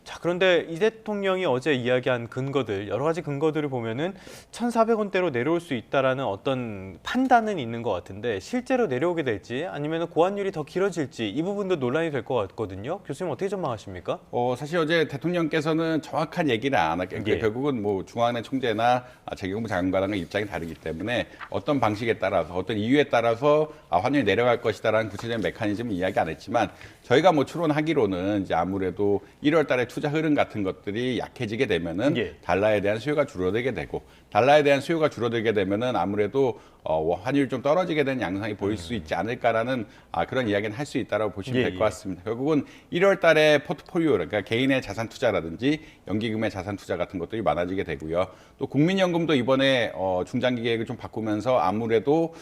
자, 그런데 이 대통령이 어제 이야기한 근거들, 여러 가지 근거들을 보면은 1,400원대로 내려올 수 있다라는 어떤 판단은 있는 것 같은데 실제로 내려오게 될지 아니면 고환율이 더 길어질지 이 부분도 논란이 될 것 같거든요. 교수님 어떻게 전망하십니까? 사실 어제 대통령께서는 정확한 얘기를 안 하게, 결국은 뭐 중앙은행 총재나 재경부 장관과의 입장이 다르기 때문에 어떤 방식에 따라서 어떤 이유에 따라서 환율이 내려갈 것이다라는 구체적인 메커니즘을 이야기 안 했지만 저희가 뭐 추론하기로는 이제 아무래도 1월 달에 투자 흐름 같은 것들이 약해지게 되면은 달러에 대한 수요가 줄어들게 되고, 달러에 대한 수요가 줄어들게 되면은 아무래도 환율이 좀 떨어지게 되는 양상이 보일 수 있지 않을까라는 그런 이야기는 할 수 있다라고 보시면 될 것 같습니다. 결국은 1월 달에 포트폴리오, 그러니까 개인의 자산 투자라든지 연기금의 자산 투자 같은 것들이 많아지게 되고요. 또 국민연금도 이번에 중장기 계획을 좀 바꾸면서 아무래도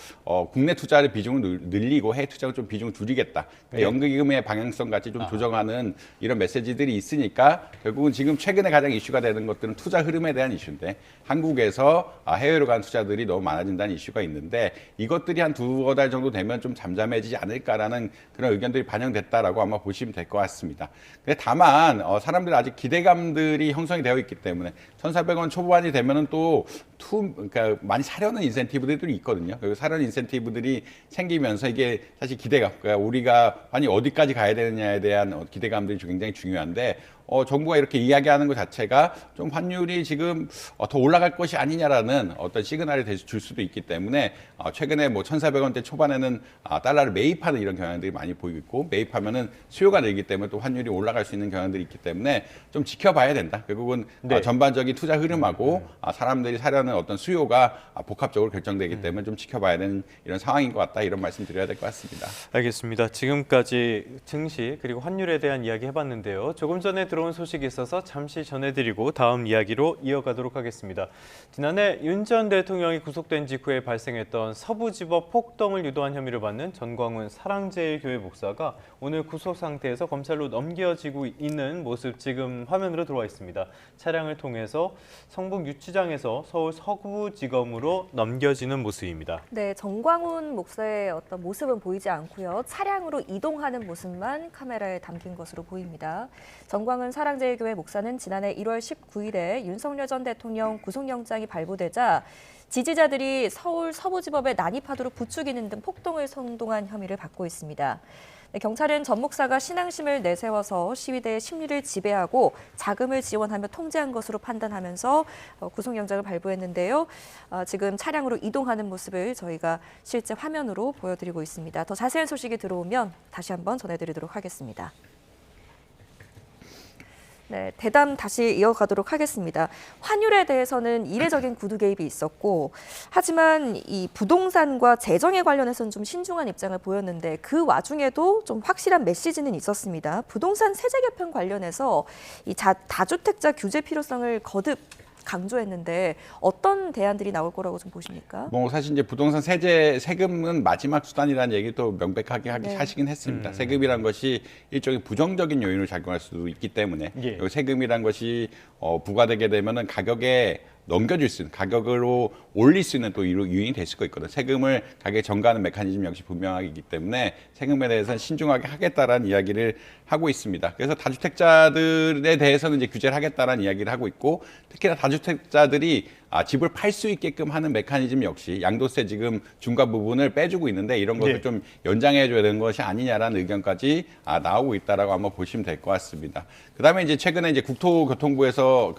국내 투자를 비중을 늘리고 해외 투자를 좀 비중을 줄이겠다. 그러니까 연기금의 방향성 같이 좀 조정하는 이런 메시지들이 있으니까 결국은 지금 최근에 가장 이슈가 되는 것들은 투자 흐름에 대한 이슈인데, 한국에서 해외로 간 투자들이 너무 많아진다는 이슈가 있는데 이것들이 한 두어 달 정도 되면 좀 잠잠해지지 않을까라는 그런 의견들이 반영됐다라고 아마 보시면 될 것 같습니다. 근데 다만 사람들 아직 기대감들이 형성이 되어 있기 때문에 1,400원 초반이 되면은 또 그러니까 많이 사려는 인센티브들이 있거든요. 그리고 사려는 인센티브들이 생기면서 이게 사실 기대감, 그러니까 우리가 환이 어디까지 가야 되느냐에 대한 기대감들이 굉장히 중요한데 정부가 이렇게 이야기하는 것 자체가 좀 환율이 지금 더 올라갈 것이 아니냐라는 어떤 시그널이 줄 수도 있기 때문에 최근에 뭐 1,400원대 초반에는 달러를 매입하는 이런 경향들이 많이 보이고 있고, 매입하면은 수요가 늘기 때문에 또 환율이 올라갈 수 있는 경향들이 있기 때문에 좀 지켜봐야 된다. 결국은 전반적인 투자 흐름하고 사람들이 사려는 어떤 수요가 복합적으로 결정되기 때문에 좀 지켜봐야 되는 이런 상황인 것 같다, 이런 말씀 드려야 될 것 같습니다. 알겠습니다. 지금까지 증시 그리고 환율에 대한 이야기 해봤는데요. 조금 전에 들어온 소식이 있어서 잠시 전해드리고 다음 이야기로 이어가도록 하겠습니다. 지난해 윤 전 대통령이 구속된 직후에 발생했던 서부지법 폭동을 유도한 혐의를 받는 전광훈 사랑제일교회 목사가 오늘 구속 상태에서 검찰로 넘겨지고 있는 모습 지금 화면으로 들어와 있습니다. 차량을 통해서 성북 유치장에서 서울 서구지검으로 넘겨지는 모습입니다. 네, 전광훈 목사의 어떤 모습은 보이지 않고요. 차량으로 이동하는 모습만 카메라에 담긴 것으로 보입니다. 전광훈 사랑제일교회 목사는 지난해 1월 19일에 윤석열 전 대통령 구속영장이 발부되자 지지자들이 서울 서부지법에 난입하도록 부추기는 등 폭동을 선동한 혐의를 받고 있습니다. 경찰은 전 목사가 신앙심을 내세워서 시위대의 심리를 지배하고 자금을 지원하며 통제한 것으로 판단하면서 구속영장을 발부했는데요. 지금 차량으로 이동하는 모습을 저희가 실제 화면으로 보여드리고 있습니다. 더 자세한 소식이 들어오면 다시 한번 전해드리도록 하겠습니다. 네, 대담 다시 이어가도록 하겠습니다. 환율에 대해서는 이례적인 구두 개입이 있었고, 하지만 이 부동산과 재정에 관련해서는 좀 신중한 입장을 보였는데 그 와중에도 좀 확실한 메시지는 있었습니다. 부동산 세제 개편 관련해서 이 다주택자 규제 필요성을 거듭 강조했는데 어떤 대안들이 나올 거라고 좀 보십니까? 뭐 사실 이제 부동산 세금은 마지막 수단이라는 얘기도 명백하게 네. 하시긴 했습니다. 세금이란 것이 일종의 부정적인 요인을 작용할 수도 있기 때문에 예. 세금이란 것이 부과되게 되면은 가격에 넘겨줄 수 있는, 가격으로 올릴 수 있는 또 유인이 될 수가 있거든요. 세금을 가격에 전가하는 메커니즘 역시 분명하기 때문에 세금에 대해서는 신중하게 하겠다라는 이야기를 하고 있습니다. 그래서 다주택자들에 대해서는 이제 규제를 하겠다라는 이야기를 하고 있고, 특히나 다주택자들이 집을 팔 수 있게끔 하는 메커니즘 역시 양도세 지금 중과 부분을 빼주고 있는데 이런 것을 네. 좀 연장해줘야 되는 것이 아니냐라는 의견까지 나오고 있다라고 아마 보시면 될 것 같습니다. 그다음에 이제 최근에 이제 국토교통부에서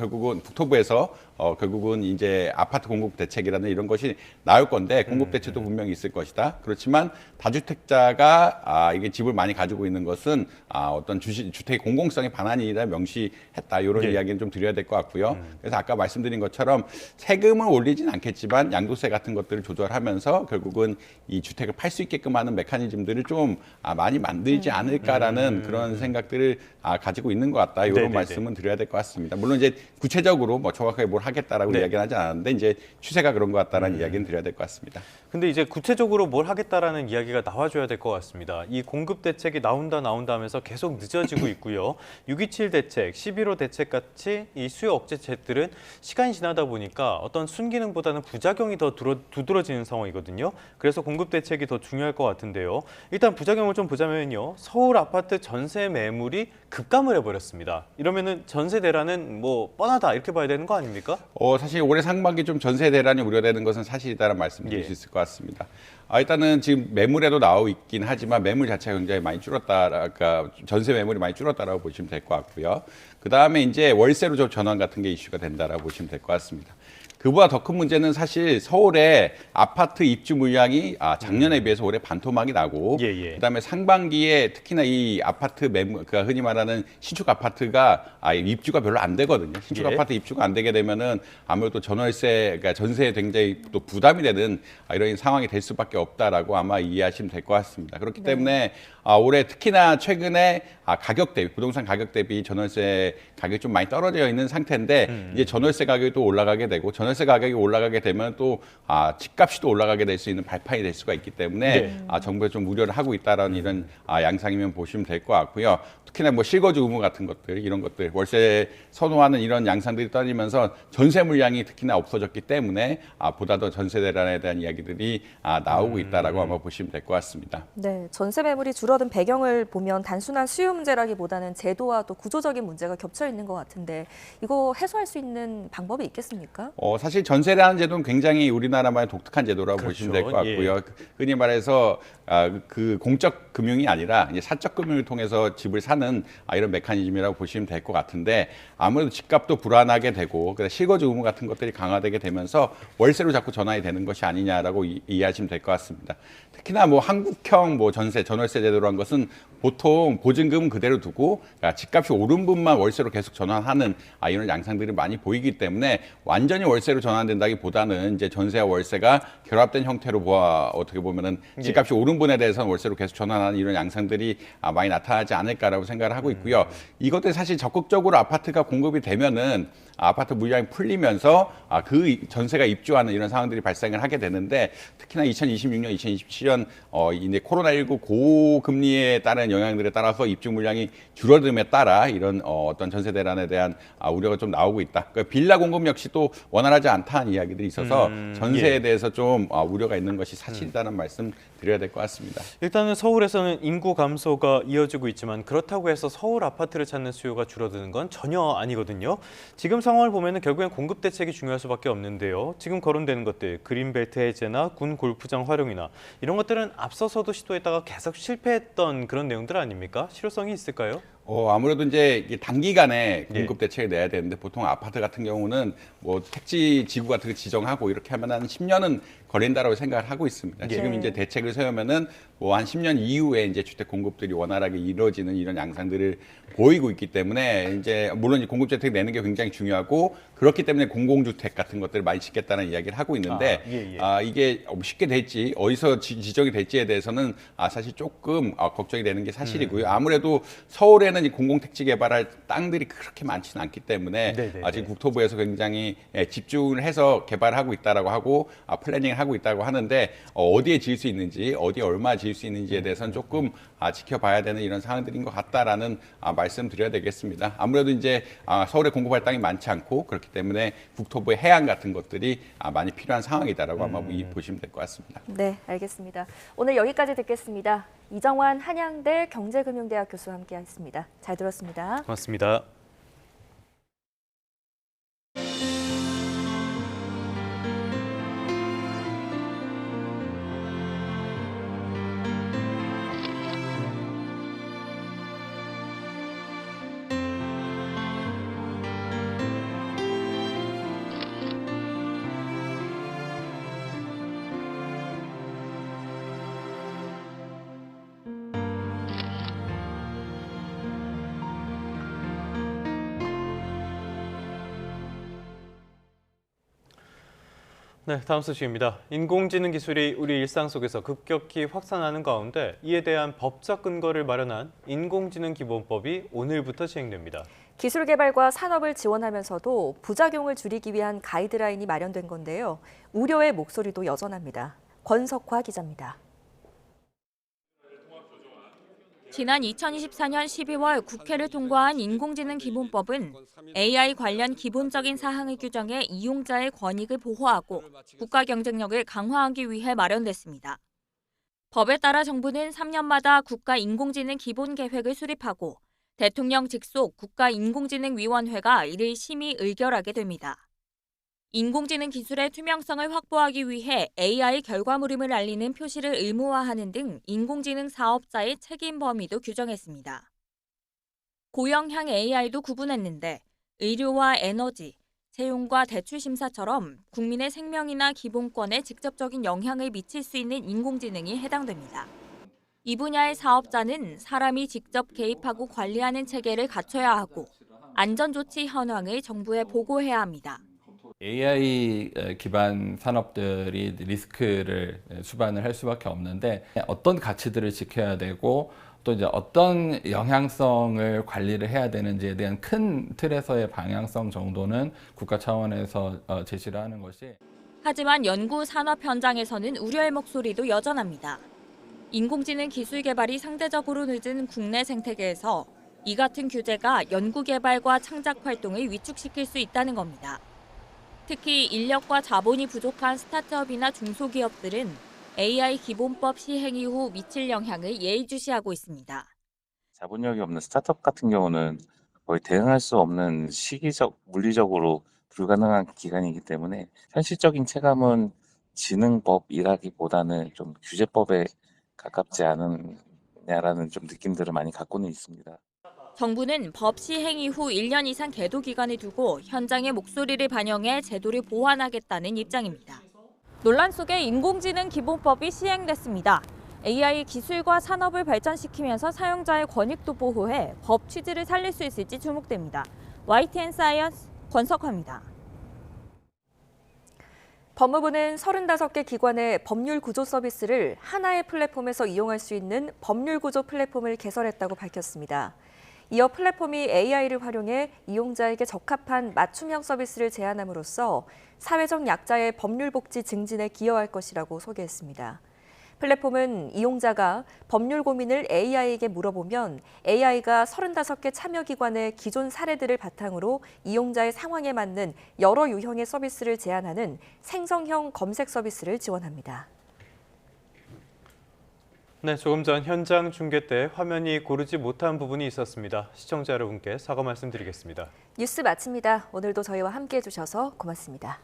결국은 이제 아파트 공급 대책이라는 이런 것이 나올 건데 공급 대책도 분명히 있을 것이다. 그렇지만 다주택자가 이게 집을 많이 가지고 있는 것은 어떤 주택의 공공성의 반환이라 명시했다. 이런 예. 이야기는 좀 드려야 될 것 같고요. 그래서 아까 말씀드린 것처럼 세금을 올리진 않겠지만 양도세 같은 것들을 조절하면서 결국은 이 주택을 팔 수 있게끔 하는 메커니즘들을 좀 많이 만들지 않을까라는 그런 생각들을 가지고 있는 것 같다. 이런 네네네. 말씀은 드려야 될 것 같습니다. 물론 이제 구체적으로 뭐 정확하게 뭘 하겠다라고 네. 이야기는 하지 않았는데 이제 추세가 그런 것 같다라는 이야기는 드려야 될 것 같습니다. 근데 이제 구체적으로 뭘 하겠다라는 이야기가 나와줘야 될 것 같습니다. 이 공급 대책이 나온다 하면서 계속 늦어지고 있고요. 6.27 대책, 11.5 대책 같이 이 수요 억제책들은 시간이 지나다 보니까 어떤 순기능보다는 부작용이 더 두드러지는 상황이거든요. 그래서 공급 대책이 더 중요할 것 같은데요. 일단 부작용을 좀 보자면요. 서울 아파트 전세 매물이 급감을 해버렸습니다. 이러면은 전세 대란은 뭐 뻔하다 이렇게 봐야 되는 거 아닙니까? 사실 올해 상반기 좀 전세 대란이 우려되는 것은 사실이다라는 말씀을 드릴 예. 수 있을 것 같습니다. 일단은 지금 매물에도 나오고 있긴 하지만 매물 자체가 굉장히 많이 줄었다, 그러니까 전세 매물이 많이 줄었다라고 보시면 될 것 같고요. 그 다음에 이제 월세로 좀 전환 같은 게 이슈가 된다라고 보시면 될 것 같습니다. 그보다 더 큰 문제는 사실 서울의 아파트 입주 물량이 작년에 비해서 올해 반토막이 나고 예. 그다음에 상반기에 특히나 이 아파트 매물, 그러니까 흔히 말하는 신축 아파트가 입주가 별로 안 되거든요. 신축 예. 아파트 입주가 안 되게 되면은 아무래도 전월세, 그러니까 전세에 굉장히 또 부담이 되는 이런 상황이 될 수밖에 없다라고 아마 이해하시면 될 것 같습니다. 그렇기 때문에 올해 특히나 최근에 가격 대비, 부동산 가격 대비 전월세 가격이 좀 많이 떨어져 있는 상태인데 이제 전월세 가격이 또 올라가게 되고 전월세 가격이 올라가게 되면 또 집값이 또 올라가게 될 수 있는 발판이 될 수가 있기 때문에 정부에 좀 우려를 하고 있다라는 이런 양상이면 보시면 될 것 같고요. 특히나 뭐 실거주 의무 같은 것들, 이런 것들, 월세 선호하는 이런 양상들이 떨어지면서 전세 물량이 특히나 없어졌기 때문에 보다 더 전세 대란에 대한 이야기들이 나오고 있다라고 아마 보시면 될 것 같습니다. 네, 전세 매물이 줄어든 배경을 보면 단순한 수요 문제라기보다는 제도와 또 구조적인 문제가 겹쳐 있는 것 같은데 이거 해소할 수 있는 방법이 있겠습니까? 사실 전세라는 제도는 굉장히 우리나라만의 독특한 제도라고 보시면 될 것 같고요. 흔히 말해서 그 공적 금융이 아니라 이제 사적 금융을 통해서 집을 사는 이런 메커니즘이라고 보시면 될 것 같은데 아무래도 집값도 불안하게 되고 실거주 의무 같은 것들이 강화되게 되면서 월세로 자꾸 전환이 되는 것이 아니냐라고 이해하시면 될 것 같습니다. 특히나 뭐 한국형 뭐 전월세 제도란 것은 보통 보증금은 그대로 두고 집값이 오른 분만 월세로 계속 전환하는 이런 양상들이 많이 보이기 때문에 완전히 월세로 전환된다기보다는 이제 전세와 월세가 결합된 형태로 어떻게 보면은 집값이 오른 분에 대해서는 월세로 계속 전환하는 이런 양상들이 많이 나타나지 않을까라고 생각을 하고 있고요. 이것들이 사실 적극적으로 아파트가 공급이 되면은 아파트 물량이 풀리면서 그 전세가 입주하는 이런 상황들이 발생을 하게 되는데 특히나 2026년, 2027년 이제 코로나19 고금리에 따른 영향들에 따라서 입주 물량이 줄어듦에 따라 이런 어떤 전세 대란에 대한 우려가 좀 나오고 있다. 그러니까 빌라 공급 역시 또 원활하지 않다는 이야기들이 있어서 전세에 대해서 좀 우려가 있는 것이 사실이라는 말씀 드려야 될 것 같습니다. 일단은 서울에서는 인구 감소가 이어지고 있지만 그렇다고 해서 서울 아파트를 찾는 수요가 줄어드는 건 전혀 아니거든요. 지금 상황을 보면 결국엔 공급 대책이 중요할 수밖에 없는데요. 지금 거론되는 것들, 그린벨트 해제나 군 골프장 활용이나 이런 것들은 앞서서도 시도했다가 계속 실패했던 그런 내용들 아닙니까? 실효성이 있을까요? 아무래도 이제 단기간에 공급 대책을 내야 되는데 보통 아파트 같은 경우는 뭐 택지 지구 같은 거 지정하고 이렇게 하면 한 10년은 벌인다라고 생각을 하고 있습니다. 지금 이제 대책을 세우면은 뭐 한 10년 이후에 이제 주택 공급들이 원활하게 이루어지는 이런 양상들을 보이고 있기 때문에 이제 물론 이제 공급주택 내는 게 굉장히 중요하고 그렇기 때문에 공공주택 같은 것들을 많이 짓겠다는 이야기를 하고 있는데 이게 쉽게 될지 어디서 지정이 될지에 대해서는 사실 조금 걱정이 되는 게 사실이고요. 아무래도 서울에는 이 공공택지 개발할 땅들이 그렇게 많지는 않기 때문에 지금 국토부에서 굉장히 집중을 해서 개발하고 있다라고 하고 플래닝을 하고 있다고 하는데 어디에 지을 수 있는지 어디에 얼마 지을 수 있는지에 대해서는 조금 지켜봐야 되는 이런 상황들인 것 같다라는 말씀드려야 되겠습니다. 아무래도 이제 서울에 공급할 땅이 많지 않고 그렇기 때문에 국토부의 해안 같은 것들이 많이 필요한 상황이다라고 아마 보시면 될 것 같습니다. 네, 알겠습니다. 오늘 여기까지 듣겠습니다. 이정환 한양대 경제금융대학 교수와 함께했습니다. 잘 들었습니다. 고맙습니다. 네, 다음 소식입니다. 인공지능 기술이 우리 일상 속에서 급격히 확산하는 가운데 이에 대한 법적 근거를 마련한 인공지능 기본법이 오늘부터 시행됩니다. 기술 개발과 산업을 지원하면서도 부작용을 줄이기 위한 가이드라인이 마련된 건데요. 우려의 목소리도 여전합니다. 권석화 기자입니다. 지난 2024년 12월 국회를 통과한 인공지능 기본법은 AI 관련 기본적인 사항을 규정해 이용자의 권익을 보호하고 국가 경쟁력을 강화하기 위해 마련됐습니다. 법에 따라 정부는 3년마다 국가 인공지능 기본 계획을 수립하고 대통령 직속 국가인공지능위원회가 이를 심의 의결하게 됩니다. 인공지능 기술의 투명성을 확보하기 위해 AI 결과물임을 알리는 표시를 의무화하는 등 인공지능 사업자의 책임 범위도 규정했습니다. 고영향 AI도 구분했는데 의료와 에너지, 채용과 대출 심사처럼 국민의 생명이나 기본권에 직접적인 영향을 미칠 수 있는 인공지능이 해당됩니다. 이 분야의 사업자는 사람이 직접 개입하고 관리하는 체계를 갖춰야 하고 안전조치 현황을 정부에 보고해야 합니다. AI 기반 산업들이 리스크를 수반을 할 수밖에 없는데 어떤 가치들을 지켜야 되고 또 이제 어떤 영향성을 관리를 해야 되는지에 대한 큰 틀에서의 방향성 정도는 국가 차원에서 제시를 하는 것이. 하지만 연구 산업 현장에서는 우려의 목소리도 여전합니다. 인공지능 기술 개발이 상대적으로 늦은 국내 생태계에서 이 같은 규제가 연구 개발과 창작 활동을 위축시킬 수 있다는 겁니다. 특히 인력과 자본이 부족한 스타트업이나 중소기업들은 AI 기본법 시행 이후 미칠 영향을 예의주시하고 있습니다. 자본력이 없는 스타트업 같은 경우는 거의 대응할 수 없는 시기적, 물리적으로 불가능한 기간이기 때문에 현실적인 체감은 지능법이라기보다는 좀 규제법에 가깝지 않느냐라는 좀 느낌들을 많이 갖고는 있습니다. 정부는 법 시행 이후 1년 이상 계도 기간을 두고 현장의 목소리를 반영해 제도를 보완하겠다는 입장입니다. 논란 속에 인공지능 기본법이 시행됐습니다. AI 기술과 산업을 발전시키면서 사용자의 권익도 보호해 법 취지를 살릴 수 있을지 주목됩니다. YTN 사이언스 권석화입니다. 법무부는 35개 기관의 법률 구조 서비스를 하나의 플랫폼에서 이용할 수 있는 법률 구조 플랫폼을 개설했다고 밝혔습니다. 이어 플랫폼이 AI를 활용해 이용자에게 적합한 맞춤형 서비스를 제안함으로써 사회적 약자의 법률 복지 증진에 기여할 것이라고 소개했습니다. 플랫폼은 이용자가 법률 고민을 AI에게 물어보면 AI가 35개 참여기관의 기존 사례들을 바탕으로 이용자의 상황에 맞는 여러 유형의 서비스를 제안하는 생성형 검색 서비스를 지원합니다. 네, 조금 전 현장 중계 때 화면이 고르지 못한 부분이 있었습니다. 시청자 여러분께 사과 말씀드리겠습니다. 뉴스 마칩니다. 오늘도 저희와 함께해 주셔서 고맙습니다.